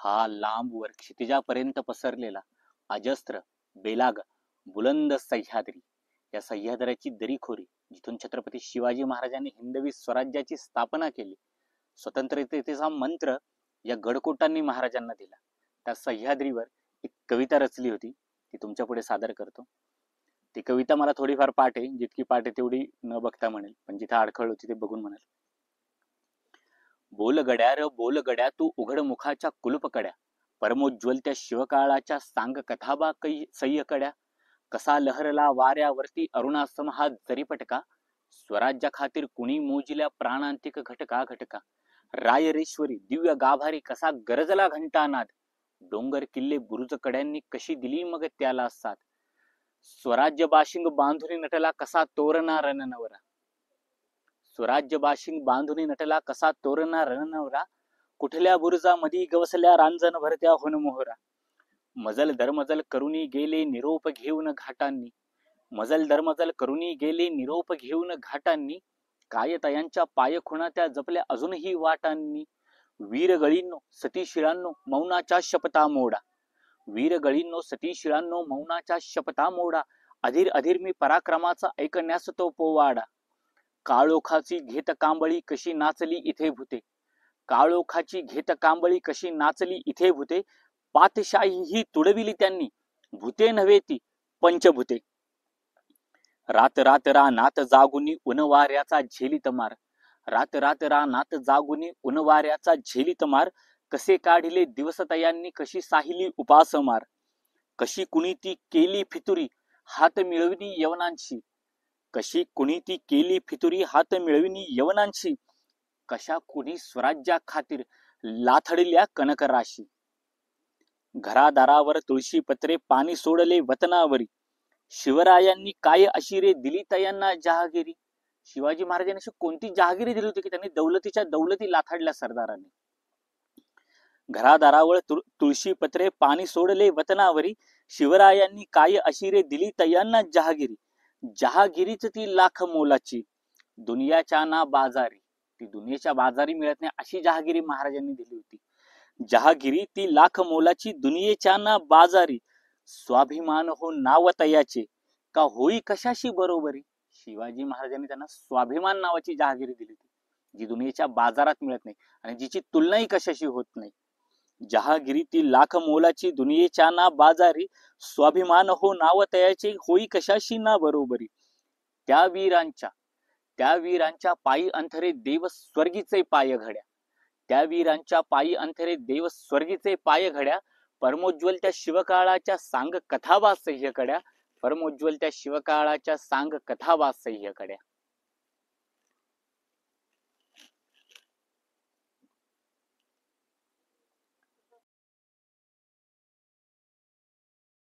हा लांब वर क्षितिजापर्यंत पसरलेला अजस्त्र बेलाग बुलंद सह्याद्री, या सह्याद्रीची दरीखोरी जिथून छत्रपती शिवाजी महाराजांनी हिंदवी स्वराज्याची स्थापना केली, स्वतंत्रतेचा मंत्र या गडकोटांनी महाराजांना दिला, त्या सह्याद्रीवर एक कविता रचली होती, ती तुमच्या पुढे सादर करतो. ती कविता मला थोडीफार पाठ आहे, जितकी पाठ आहे तेवढी न बघता म्हणेल, पण जिथे अडखळ होती ते बघून म्हणेल. बोल गड्या र बोल गड्या तू उघड मुखाच्या कुलूपकड्या, परमोज्वल त्या शिवकाळाच्या सांग कथाबा सह्यकड्या, कसा लहरला वाऱ्यावरती अरुणासम हा जरीपटका, स्वराज्या खातीर कुणी मोजिल्या प्राणांतिक घटका घटका, रायरेश्वरी दिव्य गाभारी कसा गरजला घंटानाद, डोंगर किल्ले बुरुज कड्यांनी कशी दिली मग त्याला साथ, स्वराज्य बाशिंग बांधुनी नटला कसा तोरणा रणनवरा, स्वराज्य बाशिंग बांधुनी नटला कसा तोरणा रणनवरा, कुठल्या बुरुजा मधी गवसल्या रांजण भरत्या होन मोहरा, मजल दरमजल करुणी गेले निरोप घेऊन घाटांनी, मजल दरमजल करुणी गेले निरोप घेऊन घाटांनी, काय तयांच्या पाय खुणा त्या जपल्या अजूनही वाटांनी, वीरगळींनो सतीशिळांनो मौनाच्या शपथा मोडा, वीरगळींनो सतीशिळांनो मौनाच्या शपथा मोडा, अधीर अधीर मी पराक्रमाचा ऐकण्यास तो पोवाडा, काळोखाची घेत कांबळी कशी नाचली इथे भूते, काळोखाची घेत कांबळी कशी नाचली इथे भूते, पातशाही ही तुडविली त्यांनी भूते नव्हे ती पंचभूते, रात रात रानात जागुनी उनवाऱ्याचा झेलीत मार, रात रात रानात जागुनी उनवाऱ्याचा झेलीत मार, कसे काढिले दिवस तयांनी कशी साहिली उपास मार, कशी कुणी ती केली फितुरी हात मिळविनी यवनांशी, कशी कुणी ती केली फितुरी हात मिळविनी यवनांशी, कशा कुणी स्वराज्या खातीर लाथडल्या कनकराशी, घरादारावर तुळशी पत्रे पाणी सोडले वतनावरी, शिवरायांनी काय अशी रे दिली तयांना जहागिरी, शिवाजी महाराजांनी अशी कोणती जहागिरी दिली होती की त्यांनी दौलतीच्या दौलती लाथाडल्या सरदारांनी. घरादारावर तुळशी पत्रे पाणी सोडले वतनावरी, शिवरायांनी काय अशी रे दिली तयांना जहागिरी, जहागिरीच ती लाख मोलाची दुनियाच्या ना बाजारी, ती दुनियाच्या बाजारी मिळत नाही अशी जहागिरी महाराजांनी दिली होती, जहागिरी ती लाख मोलाची दुनियेच्या ना बाजारी, स्वाभिमान हो नाव तयाचे का होई कशाशी बरोबरी, शिवाजी महाराजांनी त्यांना स्वाभिमान नावाची जहागिरी दिली होती, जी दुनियेच्या बाजारात मिळत नाही आणि जिची तुलनाही कशाशी होत नाही, जहागिरी ती लाख मोलाची दुनियेच्या ना बाजारी, स्वाभिमान हो नाव तयाचे होई कशाशी ना बरोबरी, त्या वीरांच्या पायी अंथरे देव स्वर्गीचे पाय घड्या, त्या वीरांच्या पायी अंथरे देव स्वर्गीचे पाय घड्या, परमोज्वल त्या शिवकाळाच्या सांग कथावा सह्यकड्या, परमोज्वल त्या शिवकाळाच्या सांग कथावा सह्यकड्या.